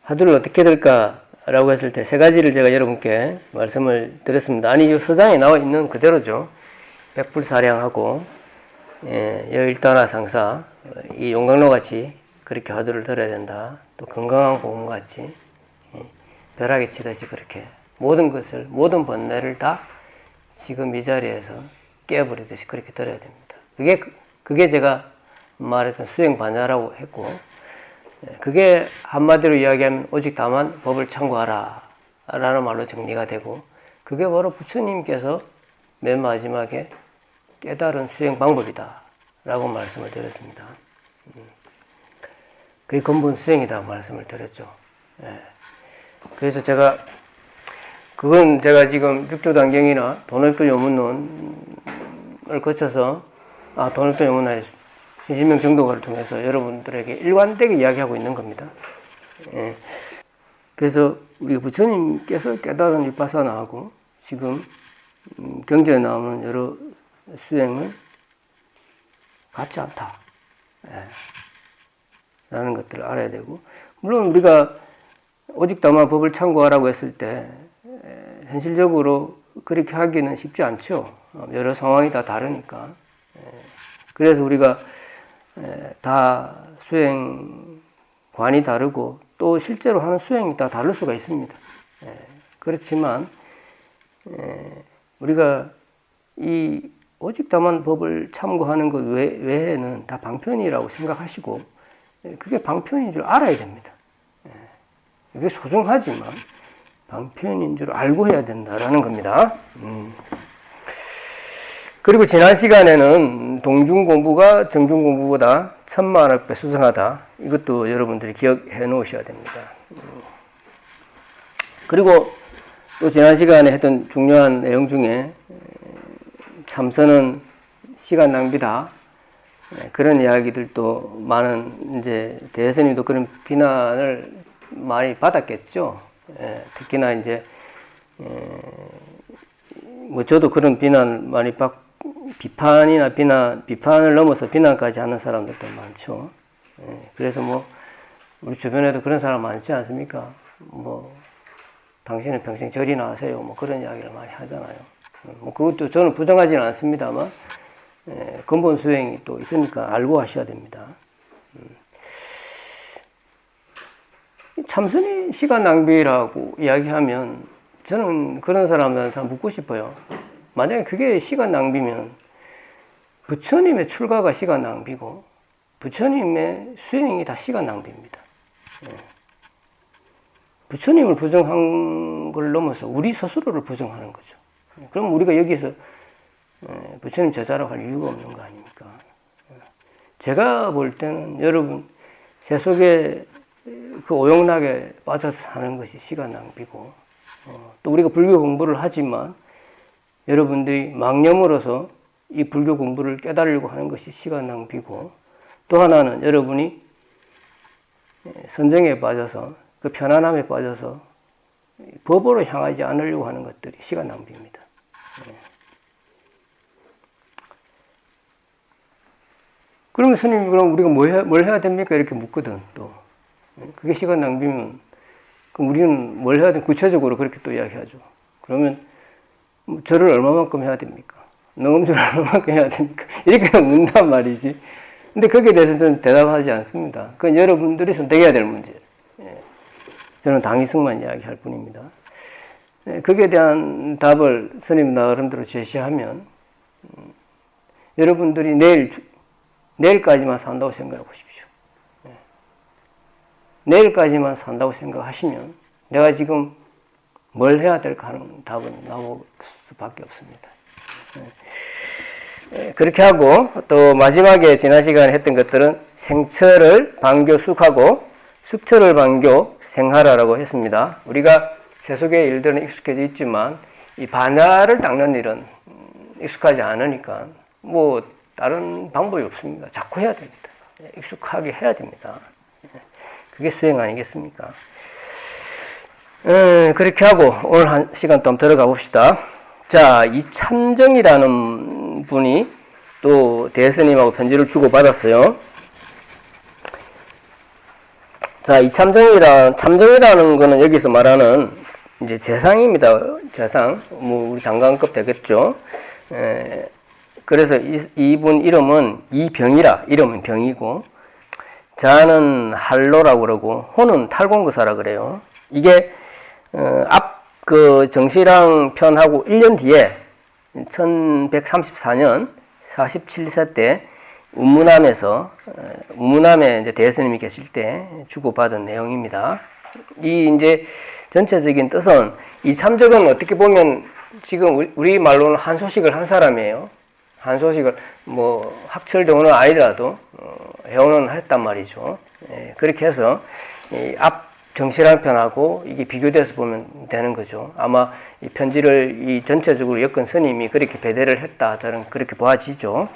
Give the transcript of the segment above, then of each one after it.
화두를 어떻게 들까라고 했을 때 세 가지를 제가 여러분께 말씀을 드렸습니다. 아니, 이 서장에 나와 있는 그대로죠. 백불사량하고 여일단화 상사, 이 용광로 같이 그렇게 화두를 들어야 된다. 또 건강한 고음 같이 벼락에 치듯이 그렇게 모든 것을, 모든 번뇌를 다 지금 이 자리에서 깨버리듯이 그렇게 들어야 됩니다. 그게 제가 말했던 수행 반야라고 했고, 그게 한마디로 이야기하면 오직 다만 법을 참고하라 라는 말로 정리가 되고, 그게 바로 부처님께서 맨 마지막에 깨달은 수행 방법이다 라고 말씀을 드렸습니다. 그게 근본 수행이다 말씀을 드렸죠. 그래서 그건 제가 지금 육조단경이나 돈월도 요문론을 거쳐서, 돈월도 요문론의 신신명 정도가를 통해서 여러분들에게 일관되게 이야기하고 있는 겁니다. 그래서 우리 부처님께서 깨달은 위파사나하고 지금 경전에 나오는 여러 수행은 같지 않다 라는 것들을 알아야 되고, 물론 우리가 오직 다만 법을 참고하라고 했을 때 현실적으로 그렇게 하기는 쉽지 않죠. 여러 상황이 다 다르니까. 그래서 우리가 다 수행관이 다르고 또 실제로 하는 수행이 다 다를 수가 있습니다. 그렇지만 우리가 이 오직 다만 법을 참고하는 것 외에는 다 방편이라고 생각하시고, 그게 방편인 줄 알아야 됩니다. 그게 소중하지만 방편인 줄 알고 해야 된다라는 겁니다. 그리고 지난 시간에는 동중 공부가 정중 공부보다 천만억 배 수승하다. 이것도 여러분들이 기억해 놓으셔야 됩니다. 그리고 또 지난 시간에 했던 중요한 내용 중에 참선은 시간 낭비다. 그런 이야기들도 많은, 이제 대스님도 그런 비난을 많이 받았겠죠. 특히나 이제 뭐 저도 그런 비난을 많이 비판을 넘어서 비난까지 하는 사람들도 많죠. 그래서 뭐 우리 주변에도 그런 사람 많지 않습니까? 뭐 당신은 평생 절이나 하세요. 뭐 그런 이야기를 많이 하잖아요. 뭐 그것도 저는 부정하지는 않습니다만 근본 수행이 또 있으니까 알고 하셔야 됩니다. 참선이 시간 낭비라고 이야기하면 저는 그런 사람들한테 묻고 싶어요. 만약에 그게 시간 낭비면 부처님의 출가가 시간 낭비고 부처님의 수행이 다 시간 낭비입니다. 부처님을 부정한 걸 넘어서 우리 스스로를 부정하는 거죠. 그럼 우리가 여기서 부처님 제자라고 할 이유가 없는 거 아닙니까? 제가 볼 때는 여러분 세속에 그 오용락에 빠져서 사는 것이 시간 낭비고, 또 우리가 불교 공부를 하지만 여러분들이 망념으로서 이 불교 공부를 깨달으려고 하는 것이 시간 낭비고, 또 하나는 여러분이 선정에 빠져서 그 편안함에 빠져서 법으로 향하지 않으려고 하는 것들이 시간 낭비입니다. 그러면 스님이 그럼 우리가 뭘 해야 됩니까? 이렇게 묻거든, 또. 그게 시간 낭비면, 그럼 우리는 뭘 해야 돼? 구체적으로 그렇게 또 이야기하죠. 그러면, 절을 얼마만큼 해야 됩니까? 능엄절을 얼마만큼 해야 됩니까? 이렇게 묻는단 말이지. 근데 거기에 대해서 저는 대답하지 않습니다. 그건 여러분들이 선택해야 될 문제예요. 저는 당위승만 이야기할 뿐입니다. 거기에 대한 답을 스님 나름대로 제시하면, 여러분들이 내일까지만 산다고 생각해 보십시오. 내일까지만 산다고 생각하시면 내가 지금 뭘 해야 될까 하는 답은 나올 수밖에 없습니다. 그렇게 하고 또 마지막에 지난 시간에 했던 것들은 생철을 방교숙하고 숙철을 방교 생하라라고 했습니다. 우리가 세속의 일들은 익숙해져 있지만 이 반야를 닦는 일은 익숙하지 않으니까 뭐 다른 방법이 없습니다. 자꾸 해야 됩니다. 익숙하게 해야 됩니다. 그게 수행 아니겠습니까? 그렇게 하고 오늘 한 시간 좀 들어가 봅시다. 자, 이 참정이라는 분이 또 대스님하고 편지를 주고받았어요. 자, 이 참정이라는 거는 여기서 말하는 이제 재상입니다. 재상. 뭐, 우리 장관급 되겠죠. 그래서 이분 이름은 이병이라, 이름은 병이고, 자는 할로라고 그러고, 호는 탈공거사라 그래요. 이게, 그 정시랑 편하고 1년 뒤에, 1134년 47세 때, 운무남에 이제 대스님이 계실 때 주고받은 내용입니다. 이 이제 전체적인 뜻은 이 참적은 어떻게 보면 지금 우리 말로는 한 소식을 한 사람이에요. 한 소식을 뭐 학철대원은 아니더라도 해원은 했단 말이죠. 그렇게 해서 앞 정실한 편하고 이게 비교돼서 보면 되는 거죠. 아마 이 편지를 이 전체적으로 엮은 스님이 그렇게 배대를 했다. 저는 그렇게 보아지죠.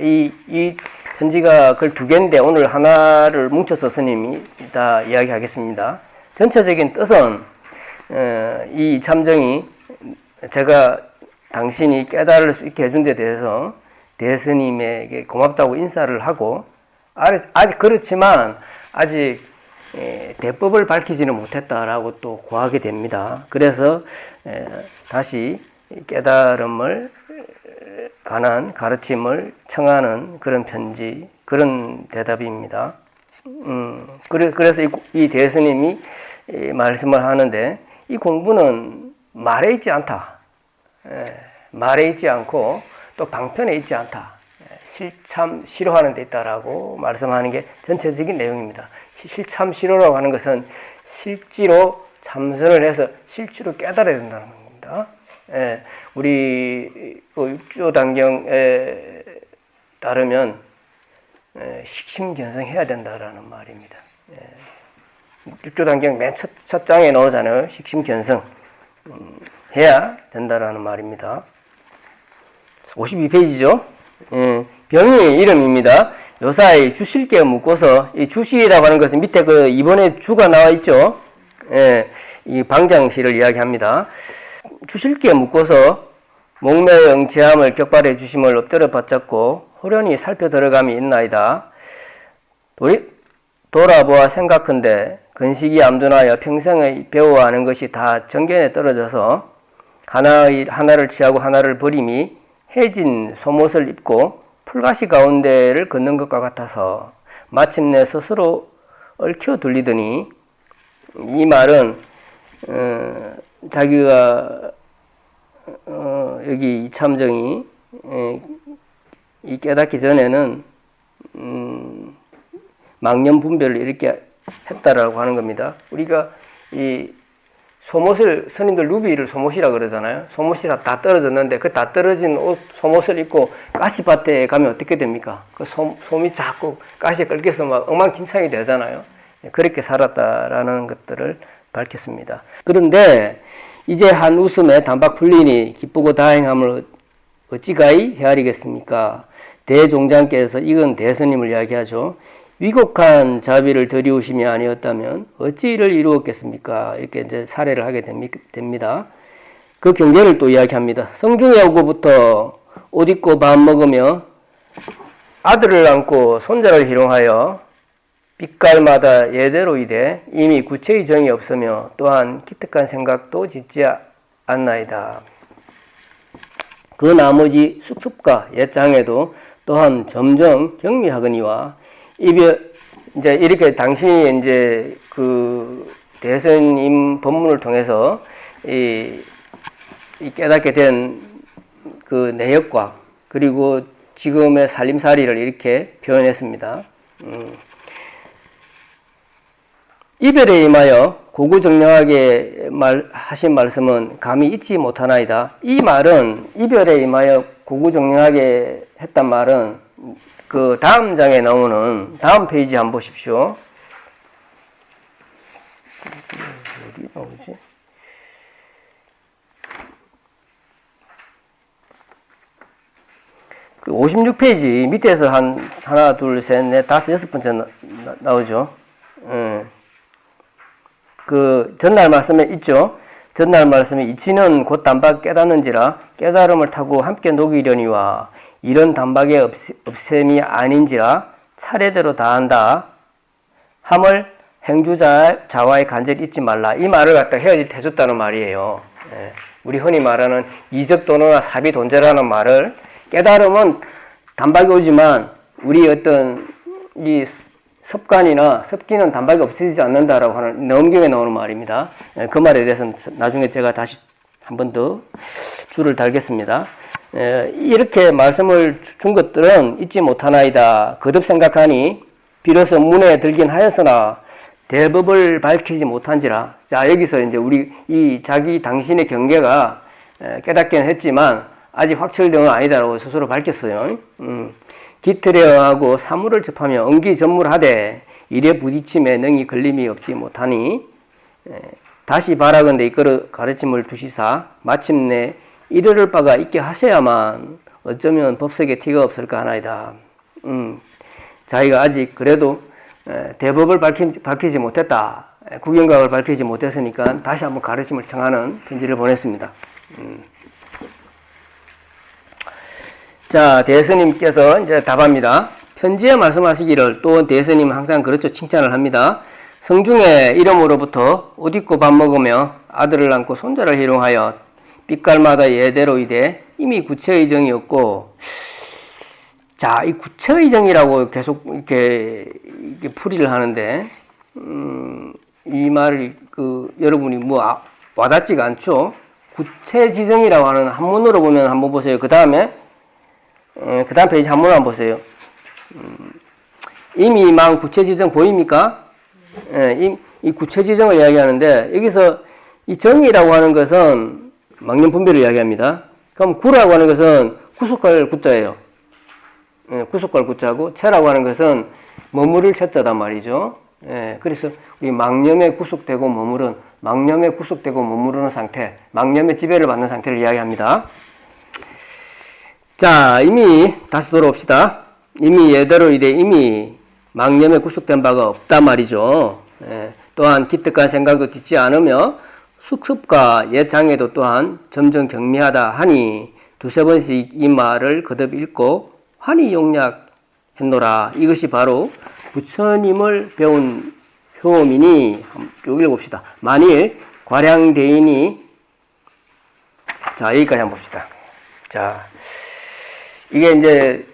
이 편지가 글 2개인데 오늘 하나를 뭉쳐서 스님이 다 이야기하겠습니다. 전체적인 뜻은 이 참정이 제가 당신이 깨달을 수 있게 해준 데 대해서 대스님에게 고맙다고 인사를 하고 아직 그렇지만 아직 대법을 밝히지는 못했다라고 또 고하게 됩니다. 그래서 다시 깨달음을 관한 가르침을 청하는 그런 편지, 그런 대답입니다. 그래서 이 대스님이 말씀을 하는데 이 공부는 말에 있지 않다. 말에 있지 않고 또 방편에 있지 않다. 실참 실효하는 데 있다라고 말씀하는 게 전체적인 내용입니다. 실참 실효라고 하는 것은 실지로 참선을 해서 실지로 깨달아야 된다는 겁니다. 우리 육조단경에 따르면 식심견성해야 된다라는 말입니다. 육조단경 맨 첫 장에 나오잖아요. 식심견성 해야 된다라는 말입니다. 52페이지죠. 병의 이름입니다. 요사이 주실께 묻고서 이 주실이라고 하는 것은 밑에 그 이번에 주가 나와 있죠. 이 방장시를 이야기합니다. 주실께 묻고서 목매의 응치함을 격발해 주심을 엎드려 바쳤고 호련히 살펴 들어감이 있나이다. 돌아보아 생각한데 근식이 암둔하여 평생의 배워하는 것이 다 정견에 떨어져서 하나를 취하고 하나를 버림이 해진 속옷을 입고 풀가시 가운데를 걷는 것과 같아서 마침내 스스로 얽혀 들리더니 이 말은 자기가 여기 이참정이 이 깨닫기 전에는 망념 분별을 이렇게 했다라고 하는 겁니다. 우리가 이 속옷을 스님들 루비를 속옷이라 그러잖아요. 속옷이 다 떨어졌는데 그 다 떨어진 옷 속옷을 입고 가시밭에 가면 어떻게 됩니까? 그 솜이 자꾸 가시에 끓겨서 막 엉망진창이 되잖아요. 그렇게 살았다라는 것들을 밝혔습니다. 그런데 이제 한 웃음에 단박 풀리니 기쁘고 다행함을 어찌가히 헤아리겠습니까? 대종장께서 이건 대스님을 이야기하죠. 위곡한 자비를 들이우심이 아니었다면 어찌 이를 이루었겠습니까? 이렇게 이제 사례를 하게 됩니다. 그 경계를 또 이야기합니다. 성중에 오고부터 옷 입고 밥 먹으며 아들을 안고 손자를 희롱하여 빛깔마다 예대로 이되 이미 구체의 정이 없으며 또한 기특한 생각도 짓지 않나이다. 그 나머지 숙습과 옛장에도 또한 점점 경미하거니와 이제 이렇게 당신이 이제 그 대선임 법문을 통해서 이 깨닫게 된 그 내역과 그리고 지금의 살림살이를 이렇게 표현했습니다. 이별에 임하여 고구정령하게 하신 말씀은 감히 잊지 못하나이다. 이 말은 이별에 임하여 고구정령하게 했단 말은 그 다음 장에 나오는 다음 페이지 한번 보십시오. 어디 나오지? 그 56페이지 밑에서 하나, 둘, 셋, 넷, 다섯, 여섯 번째 나오죠. 그 전날 말씀에 있죠. 전날 말씀에 이치는 곧 단박 깨닫는지라 깨달음을 타고 함께 녹이려니와 이런 단박의 없앰이 아닌지라 차례대로 다한다 함을 행주자와의 간절히 잊지 말라. 이 말을 갖다 헤어질 때 해줬다는 말이에요. 예. 우리 흔히 말하는 이적도노나 사비돈제라는 말을 깨달음은 단박에 오지만 우리 어떤 이 습관이나 습기는 단박에 없어지지 않는다라고 하는 넘경에 나오는 말입니다. 예. 그 말에 대해서는 나중에 제가 다시 한 번 더 줄을 달겠습니다. 예. 이렇게 말씀을 준 것들은 잊지 못하나이다. 거듭 생각하니 비로소 문에 들긴 하였으나 대법을 밝히지 못한지라. 자, 여기서 이제 우리 이 자기 당신의 경계가 깨닫기는 했지만 아직 확철되는 아니다라고 스스로 밝혔어요. 기틀에하고 사물을 접하며 엉기전물하되 일에 부딪힘에 능히 걸림이 없지 못하니 다시 바라건대 이끌어 가르침을 두시사 마침내 이르를 바가 있게 하셔야만 어쩌면 법석에 티가 없을까 하나이다. 자기가 아직 그래도 대법을 밝히지 못했다. 국영각을 밝히지 못했으니까 다시 한번 가르침을 청하는 편지를 보냈습니다. 자, 대스님께서 이제 답합니다. 편지에 말씀하시기를 또 대스님 항상 그렇죠. 칭찬을 합니다. 성중의 이름으로부터 옷 입고 밥 먹으며 아들을 안고 손자를 희롱하여 빛깔마다 예대로이되 이미 구체의정이 없고 자, 이 구체의정이라고 계속 이렇게 풀이를 하는데, 이 말을, 여러분이 와닿지가 않죠? 구체지정이라고 하는 한문으로 보면 한번 보세요. 그 다음 페이지 한문 한번 보세요. 이미 망 구체지정 보입니까? 이 구체지정을 이야기하는데, 여기서 이 정이라고 하는 것은 망념분별을 이야기합니다. 그럼 구라고 하는 것은 구속할 구자예요. 구속할 구자고 체라고 하는 것은 머무를 체자단 말이죠. 그래서 우리 망념에 구속되고 머무르는 상태, 망념의 지배를 받는 상태를 이야기합니다. 자, 이미 다시 돌아옵시다. 이미 예대로이되 이미 망념에 구속된 바가 없단 말이죠. 또한 기특한 생각도 짓지 않으며 숙습과 옛 장애도 또한 점점 경미하다 하니 두세 번씩 이 말을 거듭 읽고 환히 용약했노라. 이것이 바로 부처님을 배운 효험이니 쭉 읽어봅시다. 만일 과량대인이 자, 여기까지 한번 봅시다. 자, 이게 이제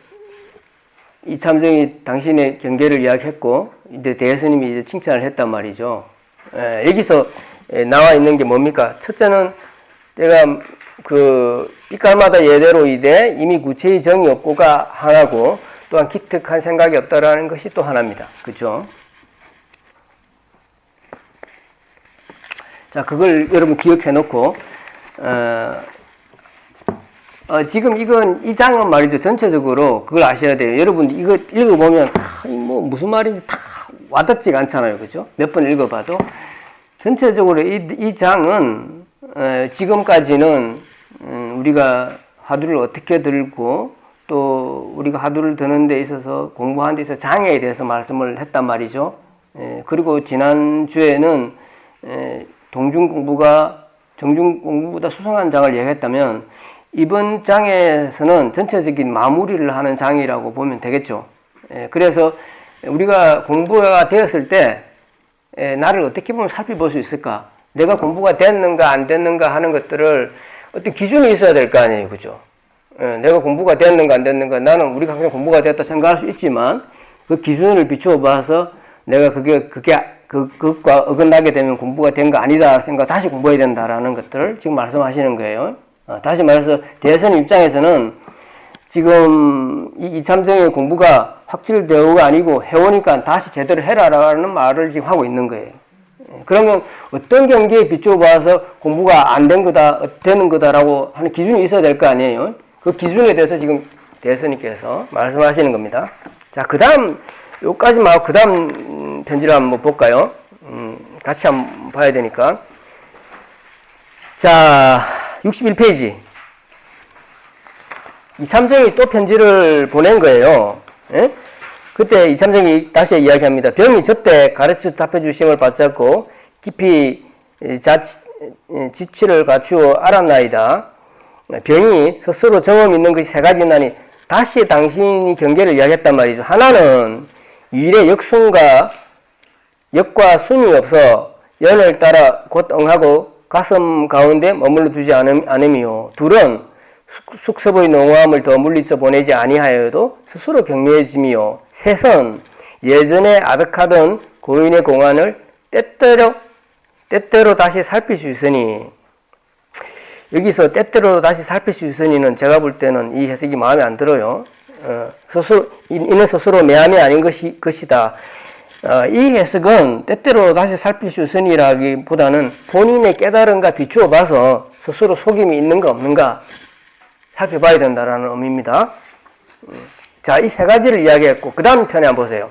이참정이 당신의 경계를 이야기했고 이제 대스님이 이제 칭찬을 했단 말이죠. 여기서 나와 있는 게 뭡니까? 첫째는 내가 빛깔마다 예대로이되 이미 구체의 정이 없고가 하나고 또한 기특한 생각이 없다라는 것이 또 하나입니다. 그렇죠? 자, 그걸 여러분 기억해 놓고 지금 이 장은 말이죠. 전체적으로 그걸 아셔야 돼요. 여러분 이거 읽어보면 무슨 말인지 다 와닿지가 않잖아요. 그렇죠? 몇 번 읽어봐도 전체적으로 이 장은 지금까지는 우리가 화두를 어떻게 들고 또 우리가 화두를 드는 데 있어서 공부하는 데 있어서 장애에 대해서 말씀을 했단 말이죠. 그리고 지난주에는 동중 공부가 정중 공부보다 수상한 장을 얘기했다면 이번 장에서는 전체적인 마무리를 하는 장이라고 보면 되겠죠. 그래서 우리가 공부가 되었을 때 나를 어떻게 보면 살펴볼 수 있을까? 내가 공부가 됐는가 안 됐는가 하는 것들을 어떤 기준이 있어야 될 거 아니에요. 그죠? 내가 공부가 됐는가 안 됐는가 나는 우리가 그냥 공부가 됐다 생각할 수 있지만 그 기준을 비추어 봐서 내가 그것과 어긋나게 되면 공부가 된 거 아니다 생각 다시 공부해야 된다라는 것들을 지금 말씀하시는 거예요. 다시 말해서 대선 입장에서는 지금 이 이참정의 공부가 확실되어가 아니고 해오니까 다시 제대로 해라라는 말을 지금 하고 있는 거예요. 그러면 어떤 경기에 비추어 봐서 공부가 안 된 거다, 되는 거다라고 하는 기준이 있어야 될 거 아니에요. 그 기준에 대해서 지금 대선님께서 말씀하시는 겁니다. 자, 그 다음, 요까지 말고 그 다음 편지를 한번 볼까요? 같이 한번 봐야 되니까. 자, 61페이지. 이참정이 또 편지를 보낸 거예요. 예? 그때 이참정이 다시 이야기합니다. 병이 저때 가르쳐 답해 주심을 받잡고 깊이 지치를 갖추어 알았나이다. 병이 스스로 정험 있는 것이 세 가지나니 다시 당신이 경계를 이야기했단 말이죠. 하나는 일의 역순과 역과 순이 없어 연을 따라 곧 응하고 가슴 가운데 머물러 두지 않음이요. 둘은 숙섭의 농후함을 더 물리쳐 보내지 아니하여도 스스로 경미해짐이요. 셋은 예전에 아득하던 고인의 공안을 때때로 다시 살필 수 있으니, 여기서 때때로 다시 살필 수 있으니는 제가 볼 때는 이 해석이 마음에 안 들어요. 이는 스스로 매함이 아닌 것이다. 이 해석은 때때로 다시 살필 수 있으니라기보다는 본인의 깨달음과 비추어 봐서 스스로 속임이 있는가 없는가 살펴봐야 된다는 의미입니다. 자, 이 세 가지를 이야기했고, 그 다음 편에 한번 보세요.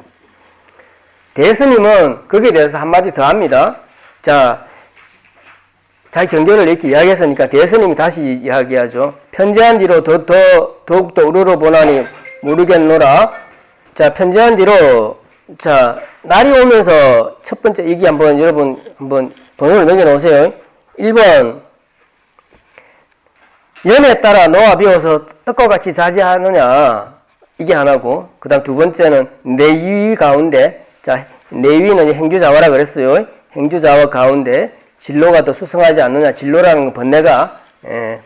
대스님은 거기에 대해서 한마디 더 합니다. 자, 자기 경계를 이렇게 이야기했으니까 대스님이 다시 이야기하죠. 편지한 뒤로 더욱더 우러러보나니 모르겠노라. 자, 편지한 뒤로, 자, 날이 오면서 첫 번째 얘기 여러분 한번 번호를 매겨놓으세요. 1번, 연에 따라 노아 비워서 떡과 같이 자제하느냐. 이게 하나고, 그 다음 두 번째는 내위 가운데, 자, 내위는 행주자화라 그랬어요. 행주자화 가운데 진로가 더 수성하지 않느냐. 진로라는 건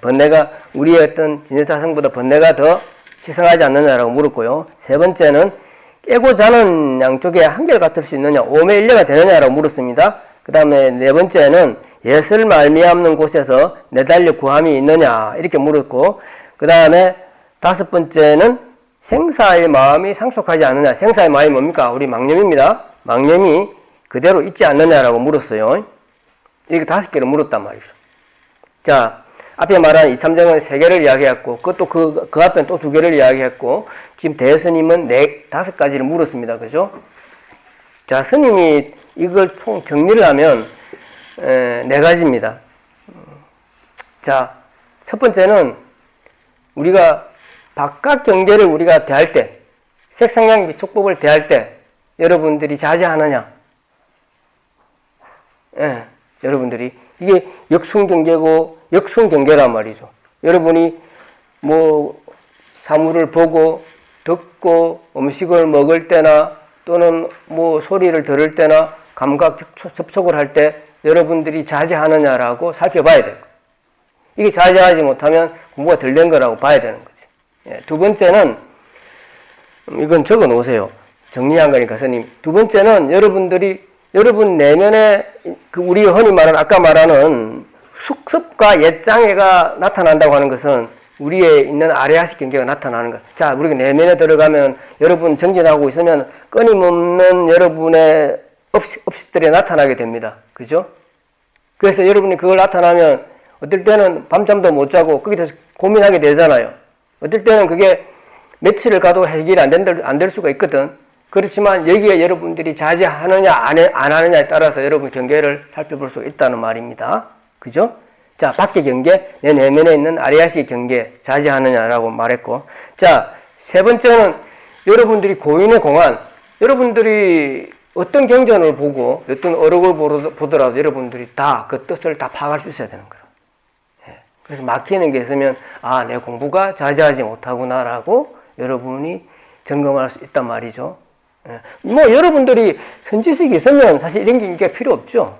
번뇌가 우리의 어떤 진여사성보다 번뇌가 더 시성하지 않느냐라고 물었고요. 세 번째는 깨고 자는 양쪽에 한결같을 수 있느냐. 오매일려가 되느냐라고 물었습니다. 그 다음에 네 번째는 예설 말미암는 곳에서 내달려 구함이 있느냐. 이렇게 물었고, 그 다음에 다섯 번째는 생사의 마음이 상속하지 않느냐. 생사의 마음이 뭡니까? 우리 망념입니다. 망념이 그대로 있지 않느냐라고 물었어요. 이렇게 5개를 물었단 말이죠. 자, 앞에 말한 이참정은 3개를 이야기했고, 그것도 그 앞에는 또 2개를 이야기했고, 지금 대스님은 5가지를 물었습니다. 그죠? 자, 스님이 이걸 총 정리를 하면 4가지입니다. 자, 첫 번째는 우리가 바깥 경계를 우리가 대할 때, 색상향 촉법을 대할 때 여러분들이 자제하느냐? 여러분들이 이게 역순경계란 말이죠. 여러분이 뭐 사물을 보고 듣고 음식을 먹을 때나 또는 뭐 소리를 들을 때나 감각 접촉을 할 때 여러분들이 자제하느냐라고 살펴봐야 돼요. 이게 자제하지 못하면 공부가 덜 된 거라고 봐야 되는 거지. 두 번째는 이건 적어 놓으세요. 정리한 거니까 스님. 두 번째는 여러분 내면에 우리 흔히 말하는 아까 말하는 숙습과 옛장애가 나타난다고 하는 것은 우리에 있는 아레아식 경계가 나타나는 것. 자, 우리가 내면에 들어가면 여러분 정진하고 있으면 끊임없는 여러분의 업식들이 나타나게 됩니다. 그죠? 그래서 여러분이 그걸 나타나면 어떨 때는 밤잠도 못 자고 거기에 대해서 고민하게 되잖아요. 어떨 때는 그게 며칠을 가도 해결이 안 될 수가 있거든. 그렇지만 여기에 여러분들이 자제하느냐 안 하느냐에 따라서 여러분 경계를 살펴볼 수 있다는 말입니다. 그죠? 자, 밖의 경계, 내 내면에 있는 아리아식 경계 자제하느냐라고 말했고, 자, 세 번째는 여러분들이 고인의 공안, 여러분들이 어떤 경전을 보고 어떤 어록을 보더라도 여러분들이 다 그 뜻을 다 파악할 수 있어야 되는 거예요. 그래서 막히는 게 있으면 내 공부가 자제하지 못하구나라고 여러분이 점검할 수 있단 말이죠. 뭐 여러분들이 선지식이 있으면 사실 이런 게 필요 없죠.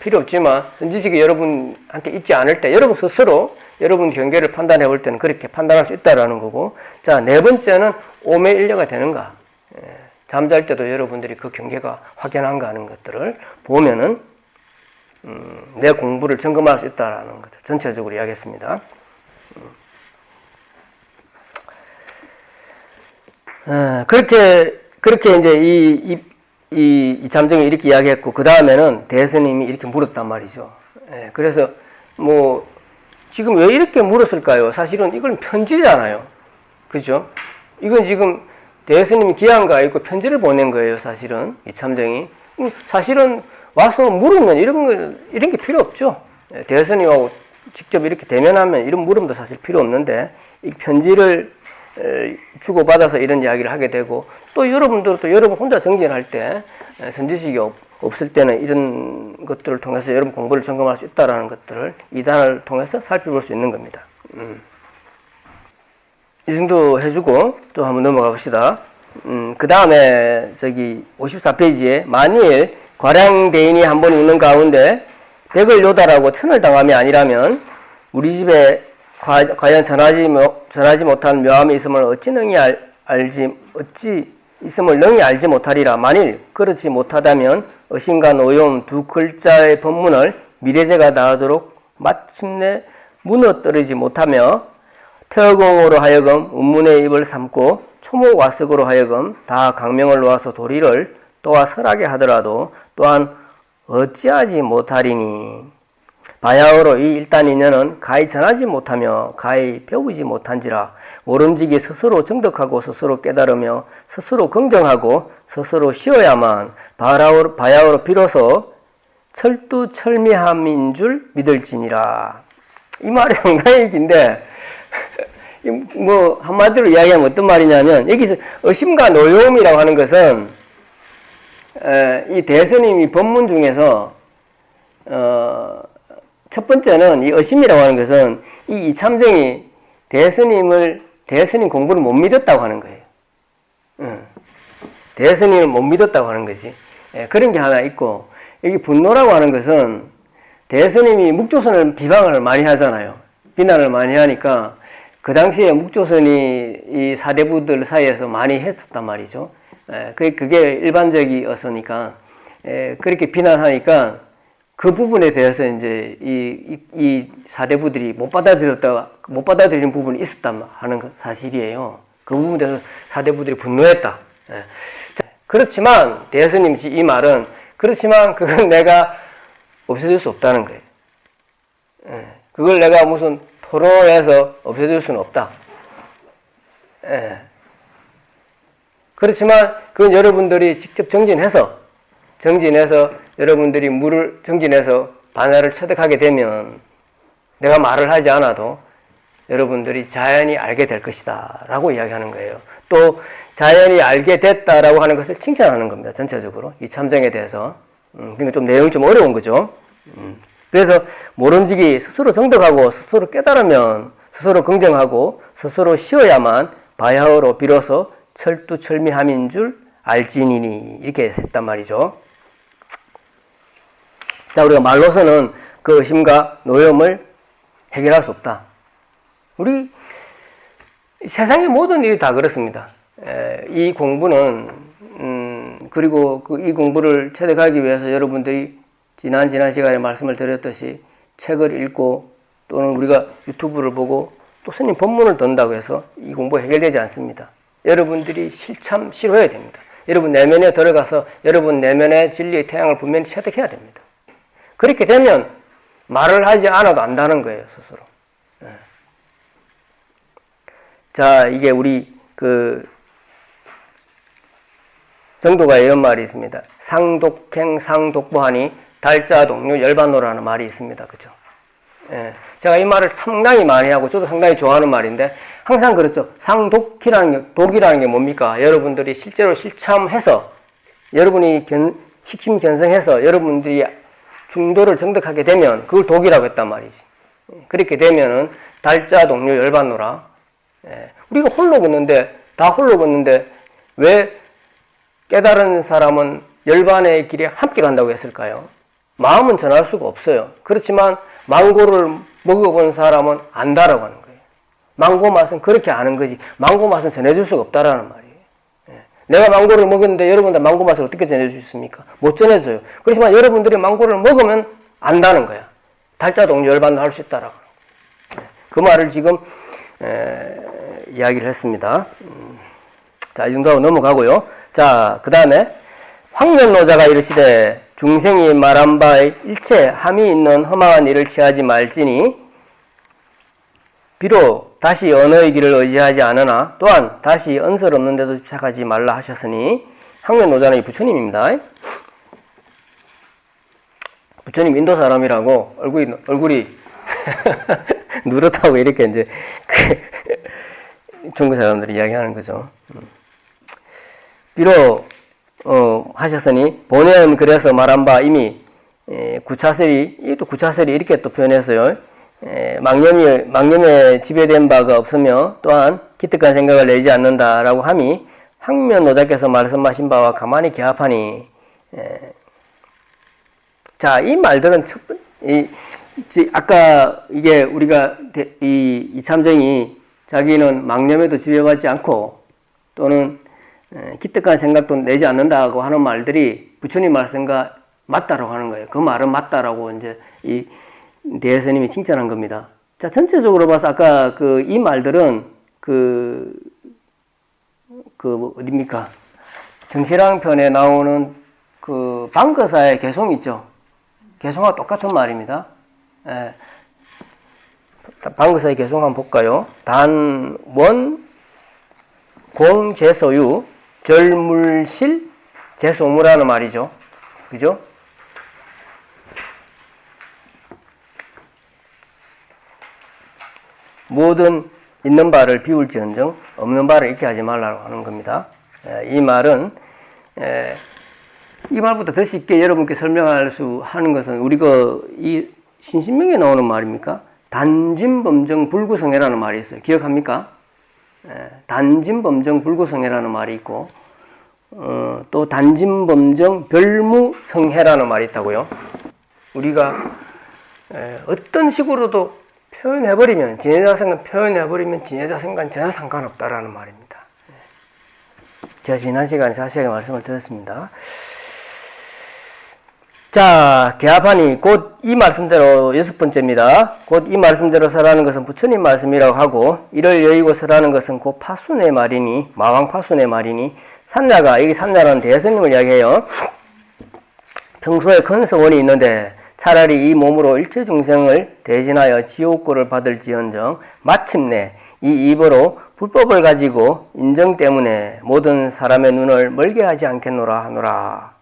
필요 없지만 선지식이 여러분한테 있지 않을 때 여러분 스스로 여러분 경계를 판단해 볼 때는 그렇게 판단할 수 있다라는 거고, 자, 네 번째는 오매일려가 되는가. 잠잘 때도 여러분들이 그 경계가 확연한가 하는 것들을 보면은 내 공부를 점검할 수 있다라는 것을 전체적으로 이야기했습니다. 그렇게 이제 이 잠정이 이렇게 이야기했고, 그 다음에는 대스님이 이렇게 물었단 말이죠. 그래서 뭐 지금 왜 이렇게 물었을까요? 사실은 이건 편지잖아요. 그죠? 이건 지금 대스님이 기한가 있고 편지를 보낸 거예요. 사실은 이 참정이. 사실은 와서 물으면 이런 게 필요 없죠. 대스님하고 직접 이렇게 대면하면 이런 물음도 사실 필요 없는데, 이 편지를 주고받아서 이런 이야기를 하게 되고, 또 여러분들도 여러분 혼자 정진할 때 선지식이 없을 때는 이런 것들을 통해서 여러분 공부를 점검할 수 있다는 것들을 이단을 통해서 살펴볼 수 있는 겁니다. 이 정도 해주고 또 한번 넘어가 봅시다. 그 다음에 저기 54페이지에 만일 과량대인이 한 번 웃는 가운데 백을 요달하고 천을 당함이 아니라면 우리 집에 과연 전하지 못한 묘함이 있음을 어찌 알지 못하리라. 만일 그렇지 못하다면 의심과 노여움 두 글자의 법문을 미래제가 다하도록 마침내 무너뜨리지 못하며 태어공으로 하여금 운문의 입을 삼고 초목와석으로 하여금 다 강명을 놓아서 도리를 또한 설하게 하더라도 또한 어찌하지 못하리니 바야흐로 이 일단 인연은 가히 전하지 못하며 가히 배우지 못한지라. 모름지기 스스로 정덕하고 스스로 깨달으며 스스로 긍정하고 스스로 쉬어야만 바야흐로 비로소 철두철미함인 줄 믿을지니라. 이 말이 상당히 긴데 뭐 한마디로 이야기하면 어떤 말이냐면 여기서 의심과 노여움이라고 하는 것은 이 대스님이 법문 중에서 첫 번째는 이 의심이라고 하는 것은 이 이참정이 대스님 공부를 못 믿었다고 하는 거예요. 대스님을 못 믿었다고 하는 거지. 그런 게 하나 있고, 여기 분노라고 하는 것은 대스님이 묵조선을 비방을 많이 하잖아요. 비난을 많이 하니까 그 당시에 묵조선이 이 사대부들 사이에서 많이 했었단 말이죠. 그게 일반적이었으니까 그렇게 비난하니까 그 부분에 대해서 이제 이 사대부들이 못 받아들이는 부분이 있었다 하는 사실이에요. 그 부분에 대해서 사대부들이 분노했다. 그렇지만 대스님 이 말은 그렇지만 그건 내가 없애줄 수 없다는 거예요. 그걸 내가 무슨 토론해서 없애줄 수는 없다. 그렇지만 그건 여러분들이 직접 정진해서 여러분들이 물을 정진해서 반야를 체득하게 되면 내가 말을 하지 않아도 여러분들이 자연히 알게 될 것이다 라고 이야기하는 거예요. 또 자연히 알게 됐다라고 하는 것을 칭찬하는 겁니다. 전체적으로 이 참정에 대해서. 그러니까 좀 내용이 좀 어려운 거죠. 그래서 모름지기 스스로 정덕하고 스스로 깨달으면 스스로 긍정하고 스스로 쉬어야만 바야흐로 비로소 철두철미함인 줄 알지니니 이렇게 했단 말이죠. 자, 우리가 말로서는 그 의심과 노여움을 해결할 수 없다. 우리 세상의 모든 일이 다 그렇습니다. 이 공부는 그리고 이 공부를 체득하기 위해서 여러분들이 지난 시간에 말씀을 드렸듯이 책을 읽고 또는 우리가 유튜브를 보고 또 스님 법문을 듣는다고 해서 이 공부가 해결되지 않습니다. 여러분들이 실효해야 됩니다. 여러분 내면에 들어가서 여러분 내면의 진리의 태양을 분명히 체득해야 됩니다. 그렇게 되면 말을 하지 않아도 안다는 거예요, 스스로. 자, 이게 우리 정도가 이런 말이 있습니다. 상독행 상독보하니 달자 동료 열반노라는 말이 있습니다. 그죠? 제가 이 말을 상당히 많이 하고 저도 상당히 좋아하는 말인데 항상 그렇죠. 독이라는 게 뭡니까? 여러분들이 실제로 실참해서 여러분이 식심 견성해서 여러분들이 중도를 정득하게 되면 그걸 독이라고 했단 말이지. 그렇게 되면은 달자 동료 열반노라. 우리가 홀로 걷는데 왜 깨달은 사람은 열반의 길에 함께 간다고 했을까요? 마음은 전할 수가 없어요. 그렇지만 망고를 먹어본 사람은 안다라고 하는 거예요. 망고 맛은 그렇게 아는 거지 망고 맛은 전해줄 수가 없다라는 말이에요. 내가 망고를 먹었는데 여러분들 망고 맛을 어떻게 전해줄 수 있습니까? 못 전해줘요. 그렇지만 여러분들이 망고를 먹으면 안다는 거야. 달자 동료 열반도 할 수 있다라고. 그 말을 지금 이야기를 했습니다. 자, 이 정도 하고 넘어가고요. 자, 그 다음에 황면노자가 이르시되 중생이 말한 바에 일체 함이 있는 험한 일을 취하지 말지니 비록 다시 언어의 길을 의지하지 않으나 또한 다시 언설 없는 데도 집착하지 말라 하셨으니 황면노자는 이 부처님입니다. 부처님 인도 사람이라고 얼굴이 누렇다고 이렇게 이제 중국 사람들이 이야기하는 거죠. 비록 하셨으니 본연 그래서 말한 바 이미 구차설이 이것도 구차설이 이렇게 또 표현했어요. 망념에 지배된 바가 없으며 또한 기특한 생각을 내지 않는다라고 함이 황면노자께서 말씀하신 바와 가만히 개합하니 자, 이 말들은 아까 이게 우리가 이참정이 자기는 망념에도 지배받지 않고 또는 기특한 생각도 내지 않는다고 하는 말들이 부처님 말씀과 맞다라고 하는 거예요. 그 말은 맞다라고 이제 이 대스님이 칭찬한 겁니다. 자, 전체적으로 봐서 아까 이 말들은 어딥니까? 정실왕 편에 나오는 방거사의 개송 있죠. 개송과 똑같은 말입니다. 예. 방거사의 개송 한번 볼까요? 단원 공제소유 절물실 제소무라는 말이죠. 그죠? 모든 있는 바를 비울지언정 없는 바를 잊게 하지 말라고 하는 겁니다. 이 말은 이 말보다 더 쉽게 여러분께 설명할 수 하는 것은 우리가 이 신신명에 나오는 말입니까? 단진범정 불구성애라는 말이 있어요. 기억합니까? 단진범정 불구성애라는 말이 있고 또 단진범정 별무성해라는 말이 있다고요. 우리가 어떤 식으로도 표현해버리면 진해자생관 표현해버리면 진해자생관 전혀 상관없다라는 말입니다. 제가 지난 시간에 자세하게 말씀을 드렸습니다. 자, 개합하니 곧 이 말씀대로 6번째입니다. 곧 이 말씀대로 설하는 것은 부처님 말씀이라고 하고 이를 여의고 설하는 것은 곧 파순의 말이니 마왕파순의 말이니 산야가 여기 산야라는 대스님을 이야기해요. 평소에 큰 서원이 있는데 차라리 이 몸으로 일체 중생을 대신하여 지옥고를 받을지언정 마침내 이 입으로 불법을 가지고 인정 때문에 모든 사람의 눈을 멀게 하지 않겠노라 하노라.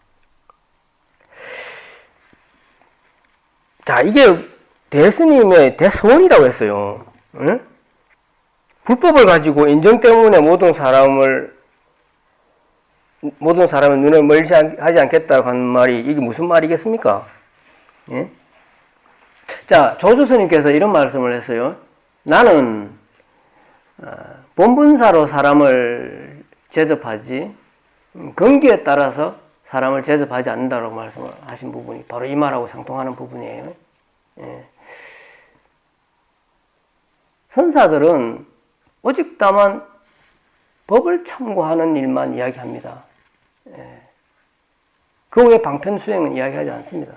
자, 이게 대스님의 대소원이라고 했어요. 응? 불법을 가지고 인정 때문에 모든 사람의 눈을 멀지 하지 않겠다고 하는 말이 이게 무슨 말이겠습니까? 예? 자, 조주스님께서 이런 말씀을 했어요. 나는 본분사로 사람을 제접하지 근기에 따라서 사람을 제접하지 않는다고 말씀을 하신 부분이 바로 이 말하고 상통하는 부분이에요. 예. 선사들은 오직 다만 법을 참고하는 일만 이야기합니다. 예. 그 외에 방편 수행은 이야기하지 않습니다.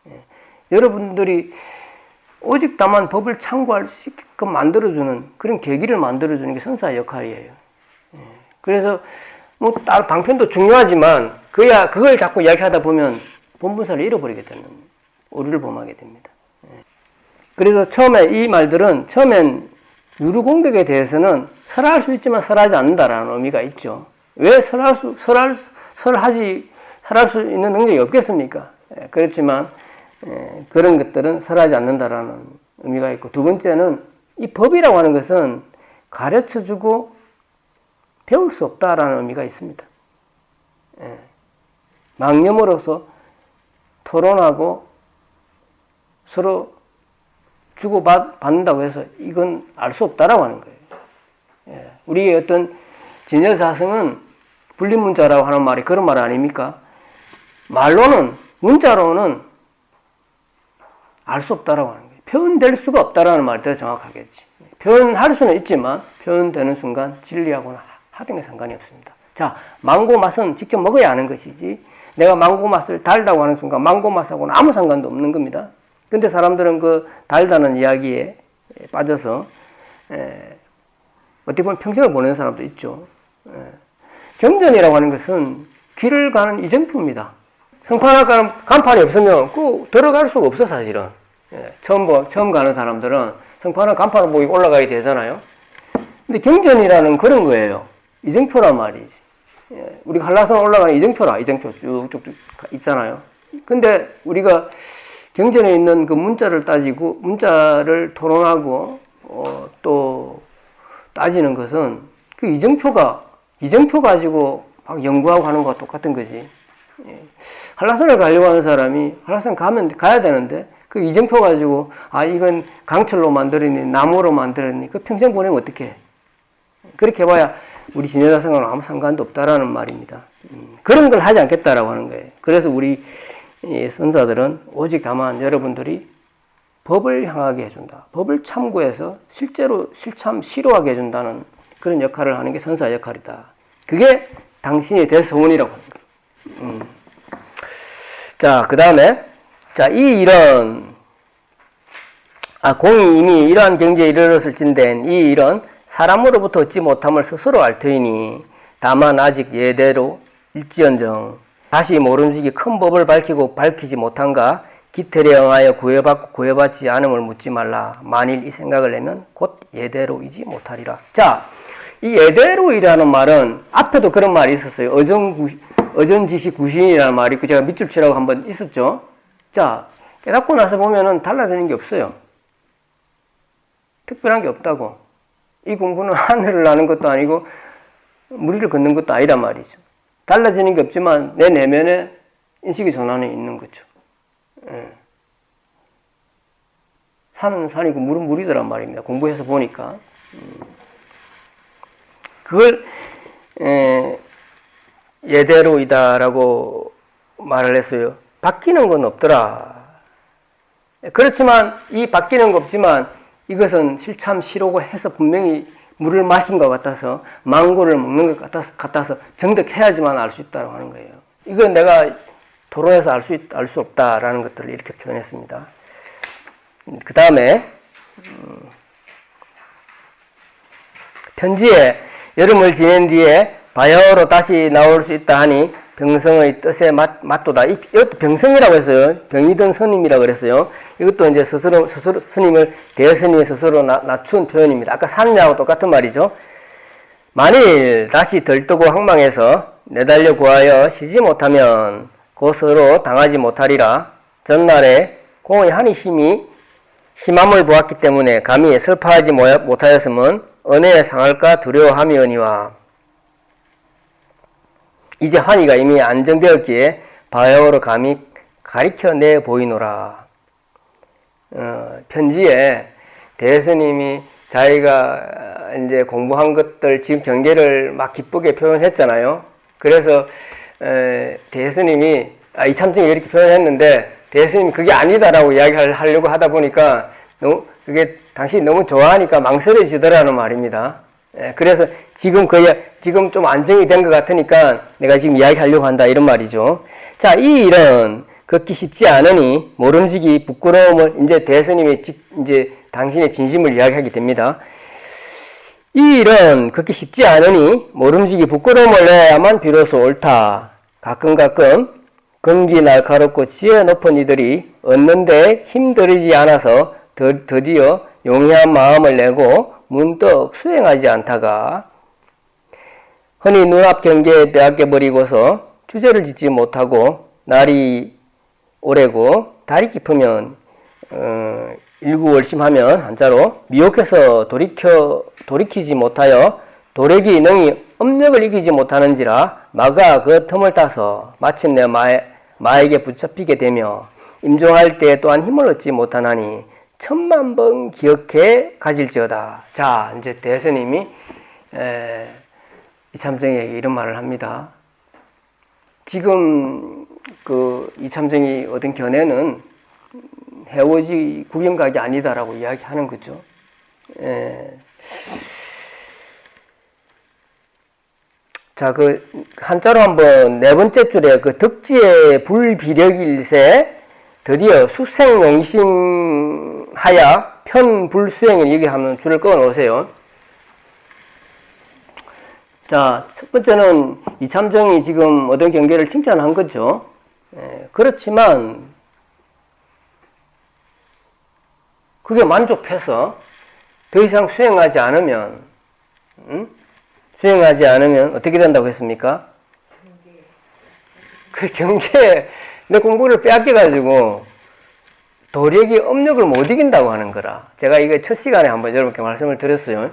예. 여러분들이 오직 다만 법을 참고할 수 있게끔 만들어주는 그런 계기를 만들어주는 게 선사의 역할이에요. 예. 그래서 뭐 다른 방편도 중요하지만 그걸 자꾸 이야기하다 보면 본분사를 잃어버리게 되는 오류를 범하게 됩니다. 예. 그래서 처음에 이 말들은 처음엔 유루공덕에 대해서는 설할 수 있지만 설하지 않는다라는 의미가 있죠. 왜 설할 수 있는 능력이 없겠습니까? 예. 그렇지만 그런 것들은 설하지 않는다라는 의미가 있고, 두 번째는 이 법이라고 하는 것은 가르쳐주고 배울 수 없다라는 의미가 있습니다. 예. 망념으로서 토론하고 서로 주고받는다고 해서 이건 알 수 없다라고 하는 거예요. 예. 우리의 어떤 진여사성은 분리문자라고 하는 말이 그런 말 아닙니까? 문자로는 알 수 없다라고 하는 거예요. 표현될 수가 없다라는 말이 더 정확하겠지. 표현할 수는 있지만 표현되는 순간 진리하고는 하등의 상관이 없습니다. 자, 망고 맛은 직접 먹어야 하는 것이지 내가 망고 맛을 달다고 하는 순간 망고 맛하고는 아무 상관도 없는 겁니다. 근데 사람들은 그 달다는 이야기에 빠져서 어떻게 보면 평생을 보내는 사람도 있죠. 경전이라고 하는 것은 길을 가는 이정표입니다. 성판학과는 간판이 없으면 들어갈 수가 없어, 사실은. 처음 가는 사람들은 성판학 간판을 보고 올라가야 되잖아요. 근데 경전이라는 그런 거예요. 이정표란 말이지. 우리가 한라산 올라가는 이정표 쭉쭉 있잖아요. 근데 우리가 경전에 있는 그 문자를 따지고, 문자를 토론하고, 또 따지는 것은 그 이정표 가지고 막 연구하고 하는 것과 똑같은 거지. 한라산을 가려고 하는 사람이 한라산 가야 되는데 그 이정표 가지고 이건 강철로 만들었니 나무로 만들었니 그 평생 보내면 어떡해. 그렇게 해봐야 우리 진여자생과는 아무 상관도 없다라는 말입니다. 그런 걸 하지 않겠다라고 하는 거예요. 그래서 우리 이 선사들은 오직 다만 여러분들이 법을 향하게 해준다. 법을 참고해서 실제로 실참 실효하게 해준다는 그런 역할을 하는 게 선사 역할이다. 그게 당신의 대서원이라고 하는 거예요. 자, 그 다음에, 자, 이 일은, 공이 이미 이러한 경지에 이르렀을진된 이 일은 사람으로부터 얻지 못함을 스스로 알 터이니 다만 아직 예대로 일지언정 다시 모름지기 큰 법을 밝히고 밝히지 못한가 기틀에 응하여 구해받고 구해받지 않음을 묻지 말라. 만일 이 생각을 내면 곧 예대로이지 못하리라. 자, 이 예대로이라는 말은 앞에도 그런 말이 있었어요. 어전지시 구신이라는 말이 있고 제가 밑줄 치라고 한번 있었죠. 자, 깨닫고 나서 보면은 달라지는 게 없어요. 특별한 게 없다고. 이 공부는 하늘을 나는 것도 아니고 무리를 걷는 것도 아니란 말이죠. 달라지는 게 없지만 내 내면에 인식의 전환이 있는 거죠. 산은 산이고 물은 물이더란 말입니다. 공부해서 보니까. 그걸 예대로이다라고 말을 했어요. 바뀌는 건 없더라. 그렇지만 이 바뀌는 거 없지만 이것은 실참 실오고 해서 분명히 물을 마신 것 같아서 망고를 먹는 것 같아서 정득해야지만 알 수 있다고 하는 거예요. 이건 내가 토론해서 알 수 없다라는 것들을 이렇게 표현했습니다. 그 다음에 편지에 여름을 지낸 뒤에 바야흐로 다시 나올 수 있다 하니 병성의 뜻에 맞도다. 이것도 병성이라고 했어요. 병이든 스님이라고 그랬어요. 이것도 이제 스스로 스님을 대스님이 스스로 낮춘 표현입니다. 아까 산냐하고 똑같은 말이죠. 만일 다시 들뜨고 항망해서 내달려 구하여 쉬지 못하면 곧으로 당하지 못하리라. 전날에 공의 한이 심함을 보았기 때문에 감히 슬퍼하지 못하였음은 은혜에 상할까 두려워함이오니와. 이제 한이가 이미 안정되었기에 바야흐로 감히 가리켜내 보이노라. 편지에 대스님이 자기가 이제 공부한 것들 지금 경계를 막 기쁘게 표현했잖아요. 그래서 대스님이 이참증이 이렇게 표현했는데 대스님이 그게 아니다라고 이야기를 하려고 하다 보니까 그게 당신이 너무 좋아하니까 망설여지더라는 말입니다. 그래서 지금 좀 안정이 된 것 같으니까 내가 지금 이야기하려고 한다 이런 말이죠. 자, 이 일은 걷기 쉽지 않으니 모름지기 부끄러움을 이제 대스님이 이제 당신의 진심을 이야기하게 됩니다. 이 일은 걷기 쉽지 않으니 모름지기 부끄러움을 내야만 비로소 옳다. 가끔 근기 날카롭고 지혜 높은 이들이 얻는데 힘들이지 않아서 드디어 용이한 마음을 내고 문득 수행하지 않다가 흔히 눈앞 경계에 빼앗겨버리고서 주제를 짓지 못하고 날이 오래고 달이 깊으면 일구월심하면 한자로 미혹해서 돌이키지 못하여 도래기 능히 업력을 이기지 못하는지라 마가 그 틈을 따서 마침내 마에게 붙잡히게 되며 임종할 때 또한 힘을 얻지 못하나니 천만 번 기억해 가질지어다. 자, 이제 대스님이 이참정에게 이런 말을 합니다. 지금 그 이참정이 얻은 견해는 해오지 구경각이 아니다라고 이야기하는 거죠. 자, 그 한자로 한번 네 번째 줄에 그 덕지의 불비력일세 드디어 수생용심하야 편불수행을 얘기하면 줄을 꺼 놓으세요. 자, 첫 번째는 이참정이 지금 얻은 경계를 칭찬한 거죠. 그렇지만 그게 만족해서 더 이상 수행하지 않으면 어떻게 된다고 했습니까? 그 경계에 내 공부를 빼앗겨가지고 도력이 업력을 못 이긴다고 하는 거라. 제가 이거 첫 시간에 한번 여러분께 말씀을 드렸어요.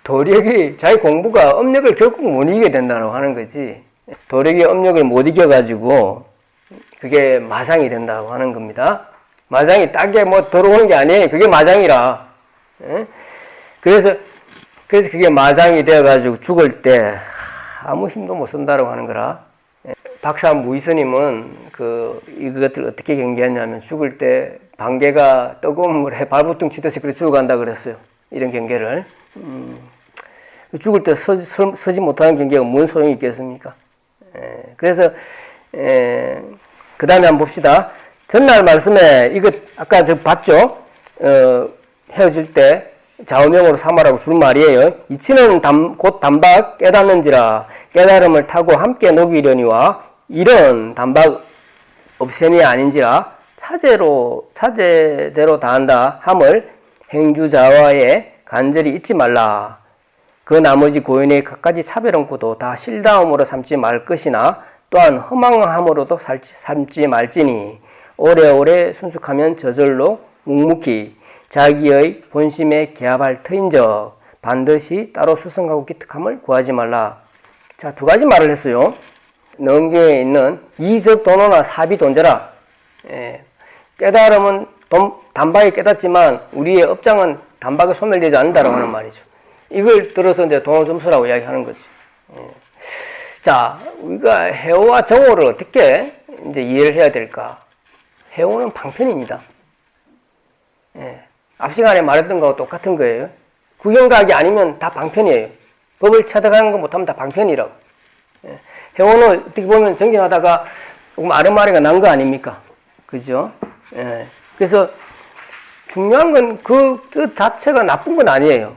도력이 자기 공부가 업력을 결국 못 이기게 된다고 하는 거지. 도력이 업력을 못 이겨가지고 그게 마상이 된다고 하는 겁니다. 마상이 딱게 뭐 들어오는 게 아니에요. 그게 마상이라. 그래서 그게 마상이 되어가지고 죽을 때 아무 힘도 못 쓴다고 하는 거라. 박사 무이스님은 이것들 어떻게 경계했냐면 죽을 때 방개가 뜨거운 물에 발버둥 치듯이 그렇게 죽어간다 그랬어요. 이런 경계를. 죽을 때 서지 못하는 경계가 뭔 소용이 있겠습니까? 그래서 그 다음에 한번 봅시다. 전날 말씀에 이거 아까 저 봤죠? 헤어질 때 좌우명으로 삼아라고 준 말이에요. 이치는 곧 단박 깨닫는지라 깨달음을 타고 함께 녹이려니와 이런 단박 없앰이 아닌지라 차제대로 다한다 함을 행주자와의 간절히 잊지 말라. 그 나머지 고인의 갖가지 차별 얹고도 다 실다움으로 삼지 말 것이나 또한 허망함으로도 삼지 말지니 오래오래 순숙하면 저절로 묵묵히 자기의 본심에 개합할 터인적 반드시 따로 수성하고 기특함을 구하지 말라. 자, 두 가지 말을 했어요. 능경에 있는 이적 도노나 사비 돈제라. 깨달음은 단박에 깨닫지만 우리의 업장은 단박에 소멸되지 않는다라고 하는 말이죠. 이걸 들어서 이제 도노점수라고 이야기하는 거지. 자, 우리가 해오와 정오를 어떻게 이제 이해를 해야 될까? 해오는 방편입니다. 앞 시간에 말했던 거하고 똑같은 거예요. 구경각이 아니면 다 방편이에요. 법을 체득하는 거 못하면 다 방편이라고. 해오는 어떻게 보면 정진하다가 조금 아르마리가 난 거 아닙니까? 그죠? 그래서 중요한 건 그 뜻 자체가 나쁜 건 아니에요.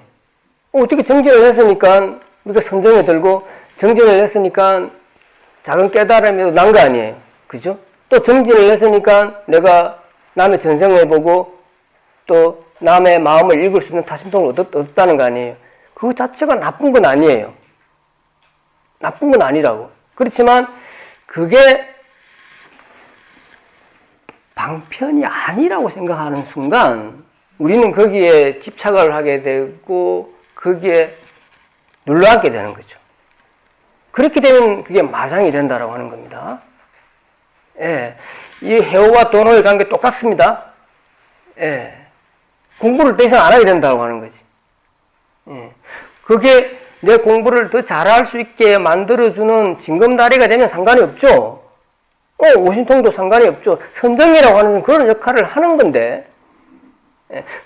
어떻게 정진을 했으니까 우리가 선정에 들고 정진을 했으니까 작은 깨달음이 난 거 아니에요. 그죠? 또 정진을 했으니까 내가 남의 전생을 보고 또 남의 마음을 읽을 수 있는 타심통을 얻었다는 거 아니에요. 그 자체가 나쁜 건 아니에요. 나쁜 건 아니라고. 그렇지만 그게 방편이 아니라고 생각하는 순간 우리는 거기에 집착을 하게 되고 거기에 눌러앉게 되는 거죠. 그렇게 되면 그게 마상이 된다라고 하는 겁니다. 이 해오와 도노의 관계 똑같습니다. 공부를 더 이상 안 하게 된다고 하는 거지. 그게 내 공부를 더 잘할 수 있게 만들어주는 징검다리가 되면 상관이 없죠. 오신통도 상관이 없죠. 선정이라고 하는 그런 역할을 하는 건데,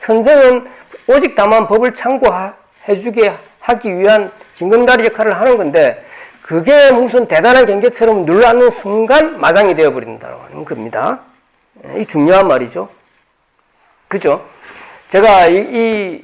선정은 오직 다만 법을 참고해주게 하기 위한 징검다리 역할을 하는 건데, 그게 무슨 대단한 경계처럼 눌러앉는 순간 마장이 되어버린다고 하는 겁니다. 이 중요한 말이죠. 그죠? 제가 이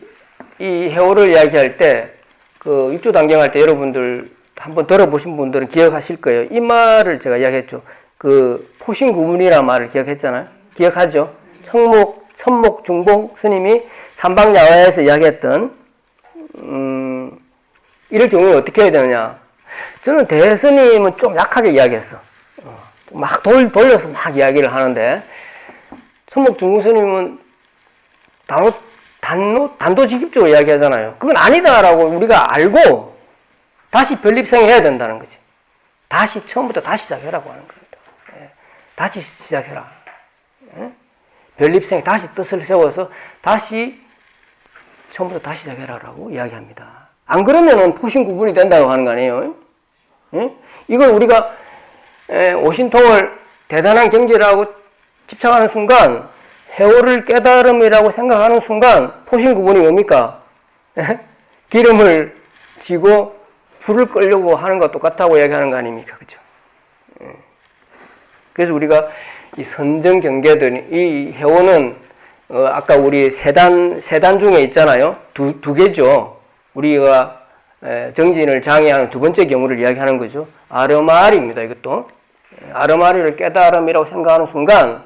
해오를 이야기할 때, 그 육조단경할 때 여러분들 한번 들어보신 분들은 기억하실 거예요. 이 말을 제가 이야기했죠. 그 포신구문이라는 말을 기억했잖아요. 기억하죠? 천목 중봉 스님이 삼방야화에서 이야기했던 이럴 경우에 어떻게 해야 되느냐. 저는 대스님은 좀 약하게 이야기했어. 막 돌려서 막 이야기를 하는데 천목 중봉 스님은 단도직입적으로 이야기하잖아요. 그건 아니다라고 우리가 알고 다시 변립생해야 된다는 거지. 다시 처음부터 다시 시작해라고 하는 겁니다. 다시 시작해라. 변립생 다시 뜻을 세워서 다시 처음부터 다시 시작해라라고 이야기합니다. 안 그러면은 포신구분이 된다고 하는 거 아니에요? 이걸 우리가 오신통을 대단한 경지라고 집착하는 순간 해오를 깨달음이라고 생각하는 순간 포신구분이 뭡니까? 기름을 지고 불을 끌려고 하는 것 똑같다고 이야기하는 거 아닙니까? 그죠? 그래서 우리가 이 선정 경계들, 이 해오는 아까 우리 세단 중에 있잖아요. 두 개죠. 우리가 정진을 장애하는 두 번째 경우를 이야기하는 거죠. 아르마리입니다. 이것도 아르마리를 깨달음이라고 생각하는 순간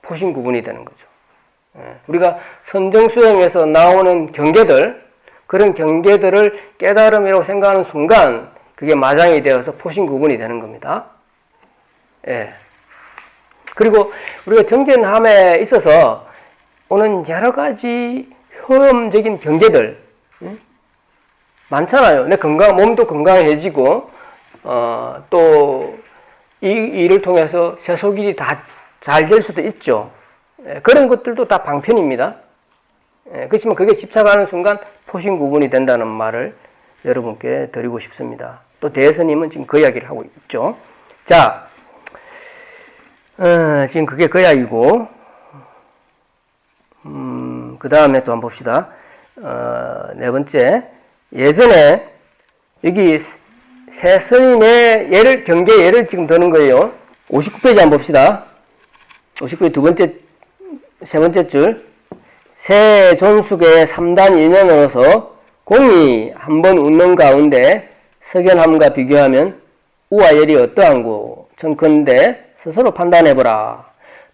포신 구분이 되는 거죠. 우리가 선정 수행에서 나오는 경계들, 그런 경계들을 깨달음이라고 생각하는 순간 그게 마장이 되어서 포신 구분이 되는 겁니다. 그리고 우리가 정진함에 있어서 오는 여러 가지 효험적인 경계들 많잖아요. 내 몸도 건강해지고 또 이 일을 통해서 세속일이 다 잘 될 수도 있죠. 그런 것들도 다 방편입니다. 그렇지만 그게 집착하는 순간 포신 구분이 된다는 말을 여러분께 드리고 싶습니다. 또 대스님은 지금 그 이야기를 하고 있죠. 자, 지금 그게 그 이야기고, 그 다음에 또 한번 봅시다. 네 번째, 예전에 여기 새 스님의 경계 예를 지금 드는 거예요. 59페이지 한번 봅시다. 59페이지 세 번째 줄. 새 존숙의 3단 인연으로서 공이 한번 웃는 가운데 석연함과 비교하면 우와 열이 어떠한고 청컨대 스스로 판단해보라.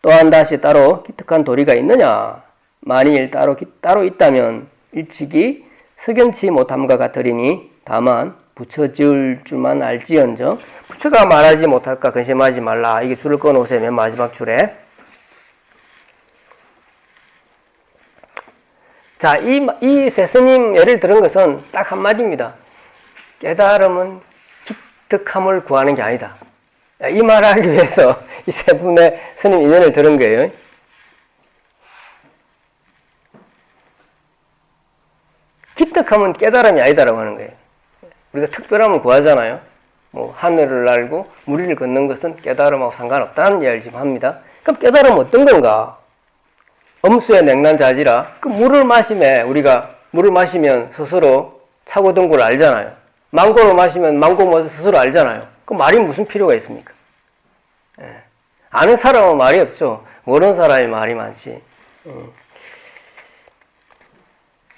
또한 다시 따로 기특한 도리가 있느냐. 만일 따로 있다면 일찍이 석연치 못함과 같으리니 다만 부처 지을 줄만 알지언정 부처가 말하지 못할까 근심하지 말라. 이게 줄을 꺼놓으세요. 맨 마지막 줄에. 자, 이 세스님 예를 들은 것은 딱 한마디입니다. 깨달음은 기특함을 구하는 게 아니다. 이 말을 하기 위해서 이 세 분의 스님 인연을 들은 거예요. 기특함은 깨달음이 아니다라고 하는 거예요. 우리가 특별함을 구하잖아요. 뭐 하늘을 날고 무리를 걷는 것은 깨달음하고 상관없다는 이야기를 지금 합니다. 그럼 깨달음은 어떤 건가? 엄수의 냉난자지라. 그 우리가 물을 마시면 스스로 차고 든 걸 알잖아요. 망고를 마시면 망고 맛을 스스로 알잖아요. 그 말이 무슨 필요가 있습니까? 예. 아는 사람은 말이 없죠. 모르는 사람이 말이 많지.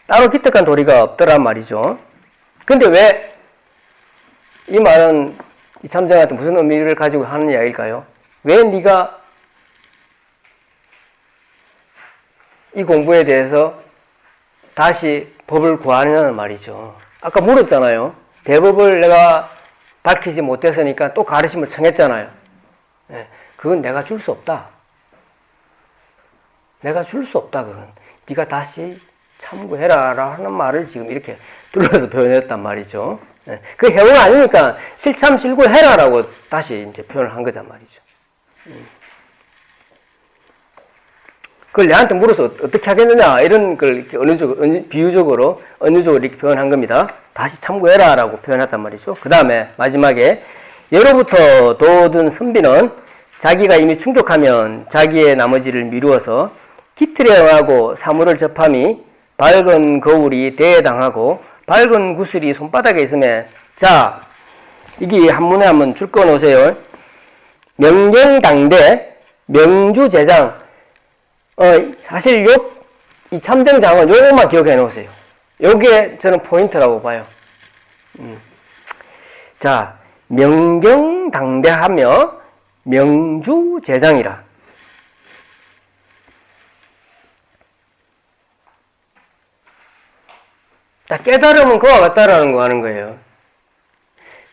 따로 기특한 도리가 없더란 말이죠. 근데 왜 이 말은 이 참정한테 무슨 의미를 가지고 하는 이야기일까요? 왜 네가 이 공부에 대해서 다시 법을 구하느냐는 말이죠. 아까 물었잖아요. 대법을 내가 밝히지 못했으니까 또 가르침을 청했잖아요. 네, 그건 내가 줄 수 없다. 내가 줄 수 없다. 그건 네가 다시 참고해라 하는 말을 지금 이렇게 둘러서 표현했단 말이죠. 네, 그 해운 아니니까 실참실구해라라고 다시 이제 표현을 한 거단 말이죠. 그걸 내한테 물어서 어떻게 하겠느냐 이런 걸 이렇게 비유적으로 은유적으로 이렇게 표현한 겁니다. 다시 참고해라라고 표현했단 말이죠. 그 다음에 마지막에 예로부터 도든 선비는 자기가 이미 충족하면 자기의 나머지를 미루어서 기틀에 응하고 사물을 접함이 밝은 거울이 대해당하고 밝은 구슬이 손바닥에 있으면 자 이게 한문에 한번 줄 거 놓으세요. 명경당대 명주제장 사실 이 참정장은 요것만 기억해 놓으세요. 요게 저는 포인트라고 봐요. 자, 명경당대하며 명주제장이라. 자, 깨달음은 그와 같다라는 거 하는 거예요.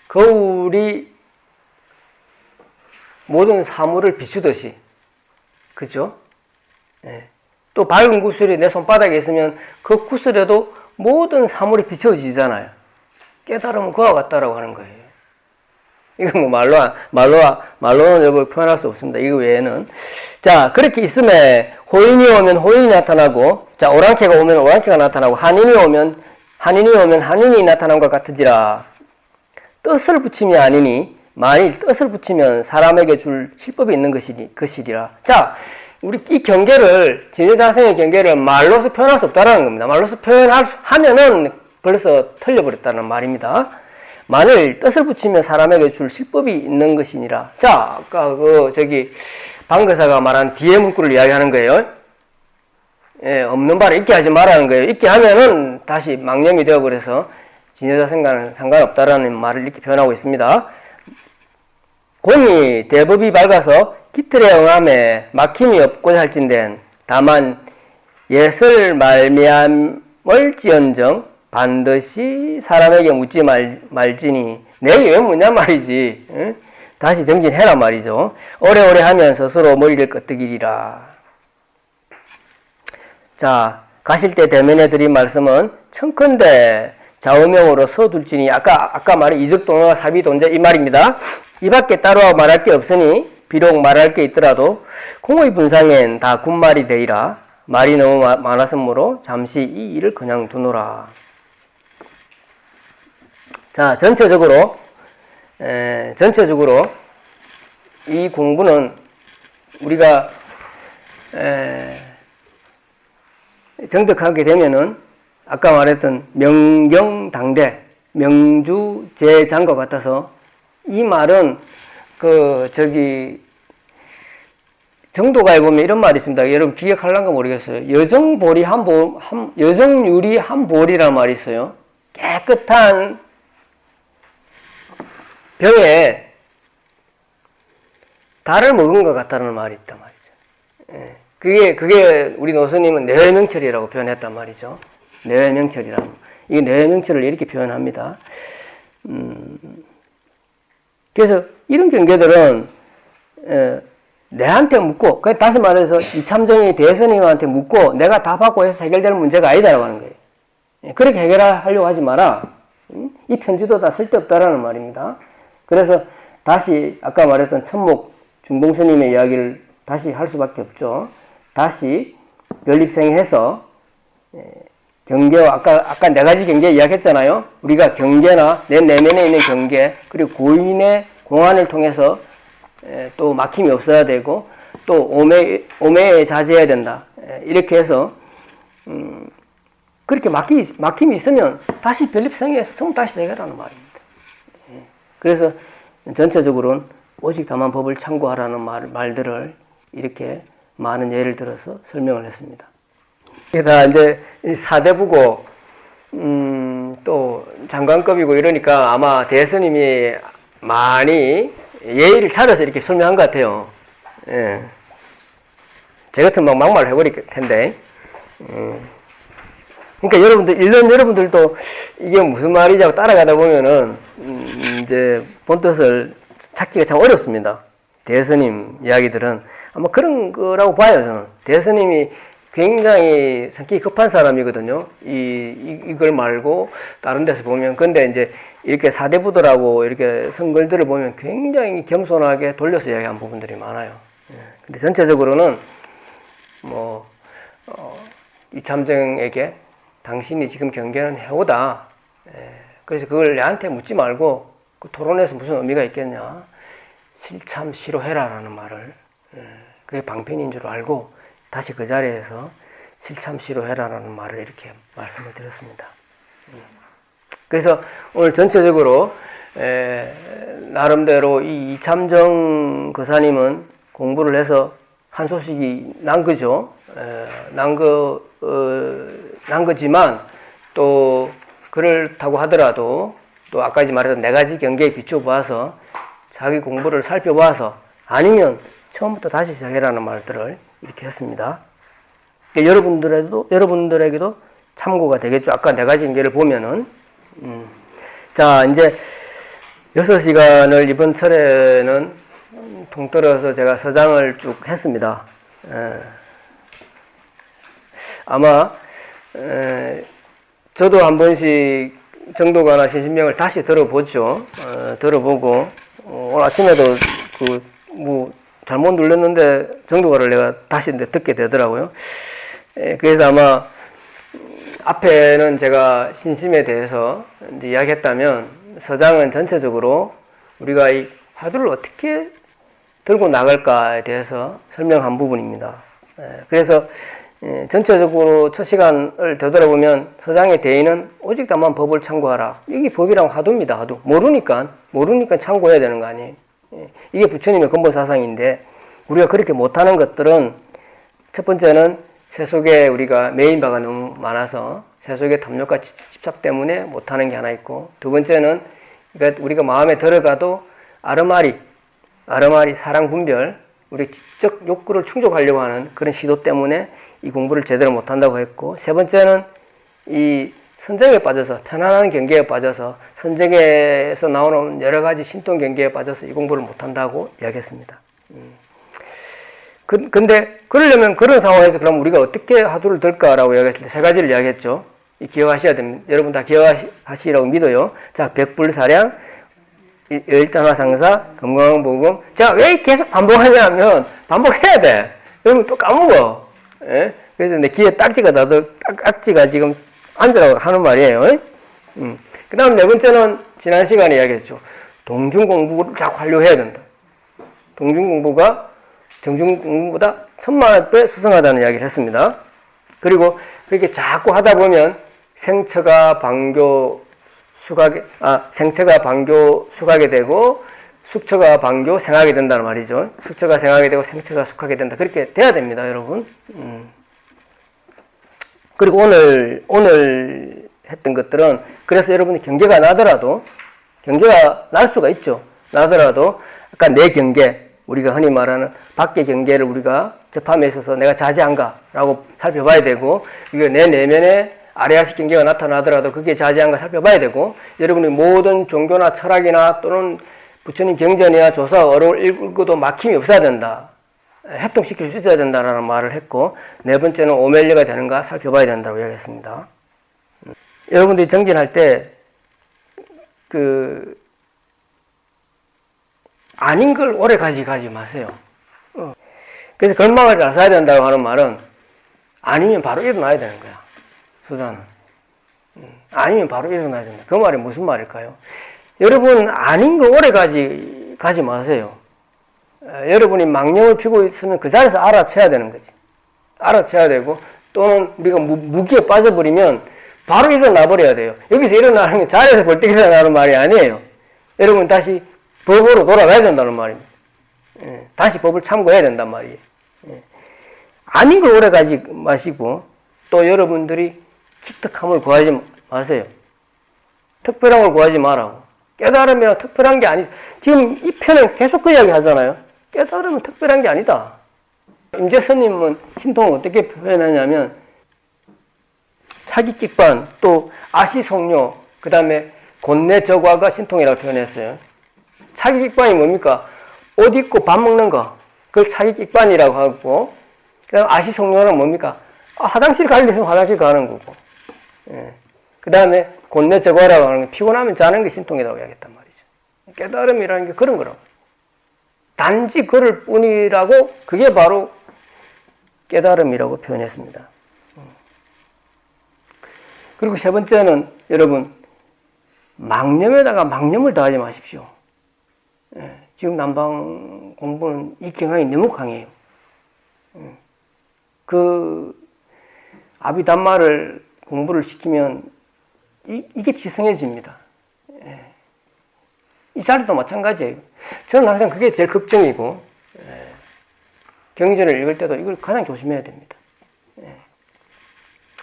거울이 모든 사물을 비추듯이. 그죠? 예. 또 밝은 구슬이 내 손바닥에 있으면 그 구슬에도 모든 사물이 비춰지잖아요. 깨달음은 그와 같다라고 하는 거예요. 이건 뭐 말로는 여러분 표현할 수 없습니다. 이거 외에는. 자, 그렇게 있음에 호인이 오면 호인이 나타나고, 자, 오랑캐가 오면 오랑캐가 나타나고, 한인이 오면 한인이 나타남과 같으지라. 뜻을 붙임이 아니니, 만일 뜻을 붙이면 사람에게 줄 실법이 있는 것이리라. 자, 우리 이 경계를, 진여자생의 경계를 말로서 표현할 수 없다는 겁니다. 말로서 표현하면은 벌써 틀려버렸다는 말입니다. 만일 뜻을 붙이면 사람에게 줄 실법이 있는 것이니라. 자, 아까 방거사가 말한 뒤에 문구를 이야기하는 거예요. 예, 없는 바를 있게 하지 말라는 거예요. 있게 하면은 다시 망령이 되어버려서 진여자생과는 상관없다라는 말을 이렇게 표현하고 있습니다. 공이 대법이 밝아서 기틀에 응함에 막힘이 없고자 할진된 다만 예설 말미암을지언정 반드시 사람에게 묻지 말지니 내게 왜 묻냐 말이지. 응? 다시 정진해라 말이죠. 오래오래 하면 스스로 머리를 끄떡이리라. 자, 가실 때 대면에 드린 말씀은 청컨대 좌우명으로 서둘지니 아까 말한 이적동어와 사비돈자 이 말입니다. 이 밖에 따로 말할 게 없으니 비록 말할 게 있더라도 공의 분상엔 다 군말이 되리라. 말이 너무 많았으므로 잠시 이 일을 그냥 두노라. 자, 전체적으로 이 공부는 우리가 정득하게 되면은 아까 말했던 명경당대, 명주제장과 같아서 이 말은 정도가에 보면 이런 말이 있습니다. 여러분 기억할란가 모르겠어요. 여정유리 한 볼이라는 말이 있어요. 깨끗한 병에 달을 먹은 것 같다는 말이 있단 말이죠. 그게 우리 노스님은 내외명철이라고 표현했단 말이죠. 내외명철이라고. 이 내외명철을 이렇게 표현합니다. 그래서 이런 경계들은 내한테 묻고, 다시 말해서 이참정이 대선님한테 묻고 내가 답하고 해서 해결되는 문제가 아니다라고 하는 거예요. 그렇게 해결하려고 하지 마라. 이 편지도 다 쓸데없다라는 말입니다. 그래서 다시 아까 말했던 천목 중봉스님의 이야기를 다시 할 수밖에 없죠. 다시 연립생해서 경계와 아까 네 가지 경계 이야기했잖아요. 우리가 경계나 내 내면에 있는 경계, 그리고 고인의 공안을 통해서 또 막힘이 없어야 되고, 또 오매에 자제해야 된다. 이렇게 해서 그렇게 막힘이 있으면 다시 변립생에서 다시 해결하는 말입니다. 그래서 전체적으로는 오직 다만 법을 참고하라는 말들을 이렇게 많은 예를 들어서 설명을 했습니다. 게다가 이제 사대부고 또 장관급이고 이러니까 아마 대스님이 많이 예의를 차려서 이렇게 설명한 것 같아요. 예. 제 같으면 막말을 해버릴 텐데. 그러니까 여러분들도 이게 무슨 말이지 하고 따라가다 보면은 이제 본뜻을 찾기가 참 어렵습니다. 대스님 이야기들은 아마 그런 거라고 봐요, 저는. 대스님이 굉장히 성격이 급한 사람이거든요. 이걸 말고 다른 데서 보면. 근데 이제 이렇게 사대부들하고 이렇게 성글들을 보면 굉장히 겸손하게 돌려서 이야기한 부분들이 많아요. 근데 전체적으로는 이참정에게 당신이 지금 경계는 해오다. 그래서 그걸 내한테 묻지 말고 그 토론에서 무슨 의미가 있겠냐. 실참시로해라라는 말을, 그게 방편인 줄 알고 다시 그 자리에서 실참시로해라라는 말을 이렇게 말씀을 드렸습니다. 그래서 오늘 전체적으로 나름대로 이 이참정 거사님은 공부를 해서 한 소식이 난 거죠. 난 거지만 또 그렇다고 하더라도 또 아까 말했던 네 가지 경계에 비춰봐서 자기 공부를 살펴봐서 아니면 처음부터 다시 시작해라는 말들을 이렇게 했습니다. 여러분들에게도 참고가 되겠죠. 아까 네 가지 경계를 보면은. 자, 이제 6시간을 이번 철에는 통틀어서 제가 서장을 쭉 했습니다. 아마 저도 한 번씩 정도가나 신신명을 다시 들어보죠. 들어보고 오늘 아침에도 잘못 눌렀는데 정도가를 내가 다시 듣게 되더라고요. 그래서 아마 앞에는 제가 신심에 대해서 이제 이야기했다면 서장은 전체적으로 우리가 이 화두를 어떻게 들고 나갈까에 대해서 설명한 부분입니다. 그래서 전체적으로 첫 시간을 되돌아보면 서장의 대의는 오직 다만 법을 참고하라. 이게 법이랑 화두입니다. 화두. 모르니까 참고해야 되는 거 아니에요. 이게 부처님의 근본 사상인데 우리가 그렇게 못하는 것들은 첫 번째는 세속에 우리가 메인 바가 너무 많아서 세속의 탐욕과 집착 때문에 못하는 게 하나 있고, 두 번째는 우리가 마음에 들어가도 아르마리 사랑 분별, 우리 지적 욕구를 충족하려고 하는 그런 시도 때문에 이 공부를 제대로 못한다고 했고, 세 번째는 이 선정에 빠져서 편안한 경계에 빠져서 선정에서 나오는 여러 가지 신통 경계에 빠져서 이 공부를 못한다고 이야기했습니다. 근데 그러려면 그런 상황에서 그럼 우리가 어떻게 화두를 들까라고 이야기했을 때 세 가지를 이야기했죠. 기억하셔야 됩니다. 여러분 다 기억하시라고 믿어요. 자, 백불사량, 열일단화상사, 금강보금. 자, 왜 계속 반복하냐면 반복해야 돼. 여러분 또 까먹어. 예? 그래서 내 귀에 딱지가 지금 앉으라고 하는 말이에요. 그 다음 네 번째는 지난 시간에 이야기했죠. 동중 공부를 자꾸 하려고 해야 된다. 동중 공부가 정중 공부보다 1000만원 배 수성하다는 이야기를 했습니다. 그리고 그렇게 자꾸 하다 보면 생처가 방교 수각이 되고 숙처가 방교 생하게 된다는 말이죠. 숙처가 생하게 되고 생처가 숙하게 된다. 그렇게 돼야 됩니다, 여러분. 그리고 오늘 했던 것들은 그래서 여러분이 경계가 나더라도 경계가 날 수가 있죠. 나더라도 아까 내 경계, 우리가 흔히 말하는 밖의 경계를 우리가 접함에 있어서 내가 자제한가라고 살펴봐야 되고, 이게 내 내면에 아레아식 경계가 나타나더라도 그게 자제한가 살펴봐야 되고, 여러분이 모든 종교나 철학이나 또는 부처님 경전이나 조사어를 읽고도 막힘이 없어야 된다. 협동시킬 수 있어야 된다라는 말을 했고, 네 번째는 오멜리가 되는가 살펴봐야 된다고 이야기했습니다. 여러분들이 정진할 때 아닌 걸 오래 가지 마세요. 그래서 건망을 잘 써야 된다고 하는 말은 아니면 바로 일어나야 되는 거야. 수단은. 아니면 바로 일어나야 된다. 그 말이 무슨 말일까요? 여러분 아닌 거 오래 가지 마세요. 여러분이 망령을 피고 있으면 그 자리에서 알아채야 되는 거지. 알아채야 되고, 또는 우리가 무기에 빠져버리면 바로 일어나 버려야 돼요. 여기서 일어나는 게 자리에서 벌떡 일어나는 말이 아니에요. 여러분 다시 법으로 돌아가야 된다는 말입니다. 다시 법을 참고해야 된단 말이에요. 아닌 걸 오래 가지 마시고, 또 여러분들이 기특함을 구하지 마세요. 특별한 걸 구하지 말라고. 깨달음이란 특별한 게 지금 이 편은 계속 그 이야기 하잖아요. 깨달음은 특별한 게 아니다. 임재선님은 신통을 어떻게 표현하냐면, 차기직반, 또 아시송료, 그 다음에 곤내저과가 신통이라고 표현했어요. 차기직반이 뭡니까? 옷 입고 밥 먹는 거. 그걸 차기직반이라고 하고, 그 다음에 아시송료는 뭡니까? 화장실 갈 일 있으면 화장실 가는 거고. 그 다음에 곤내저과라고 하는 게 피곤하면 자는 게 신통이라고 이야기했단 말이죠. 깨달음이라는 게 그런 거라고. 단지 그럴 뿐이라고, 그게 바로 깨달음이라고 표현했습니다. 그리고 세 번째는 여러분, 망념에다가 망념을 더하지 마십시오. 지금 남방 공부는 이 경향이 너무 강해요. 아비담마를 공부를 시키면 이게 지성해집니다. 이 자리도 마찬가지예요. 저는 항상 그게 제일 걱정이고, 경전을 읽을 때도 이걸 가장 조심해야 됩니다.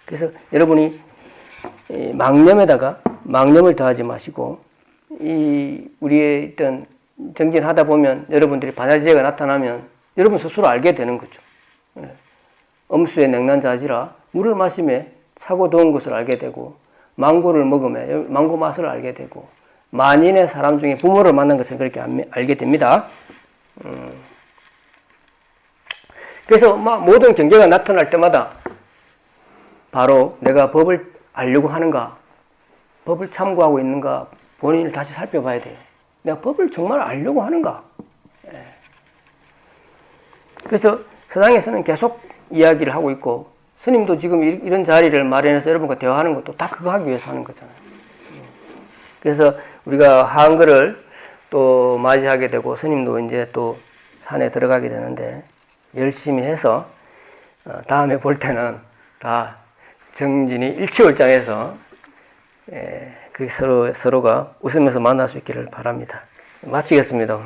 그래서 여러분이 망념에다가 망념을 더하지 마시고, 우리의 있던 정진하다 보면 여러분들이 반야지혜가 나타나면 여러분 스스로 알게 되는 거죠. 엄수의 냉난자지라 물을 마시매 차고 더운 것을 알게 되고, 망고를 먹으매 망고 맛을 알게 되고, 만인의 사람 중에 부모를 만난 것처럼 그렇게 알게 됩니다. 그래서 모든 경계가 나타날 때마다 바로 내가 법을 알려고 하는가, 법을 참고하고 있는가, 본인을 다시 살펴봐야 돼요. 내가 법을 정말 알려고 하는가. 그래서 서당에서는 계속 이야기를 하고 있고, 스님도 지금 이런 자리를 마련해서 여러분과 대화하는 것도 다 그거 하기 위해서 하는 거잖아요. 그래서 우리가 한글을 또 맞이하게 되고, 스님도 이제 또 산에 들어가게 되는데, 열심히 해서 다음에 볼 때는 다 정진이 일치월장해서 서로가 웃으면서 만날 수 있기를 바랍니다. 마치겠습니다.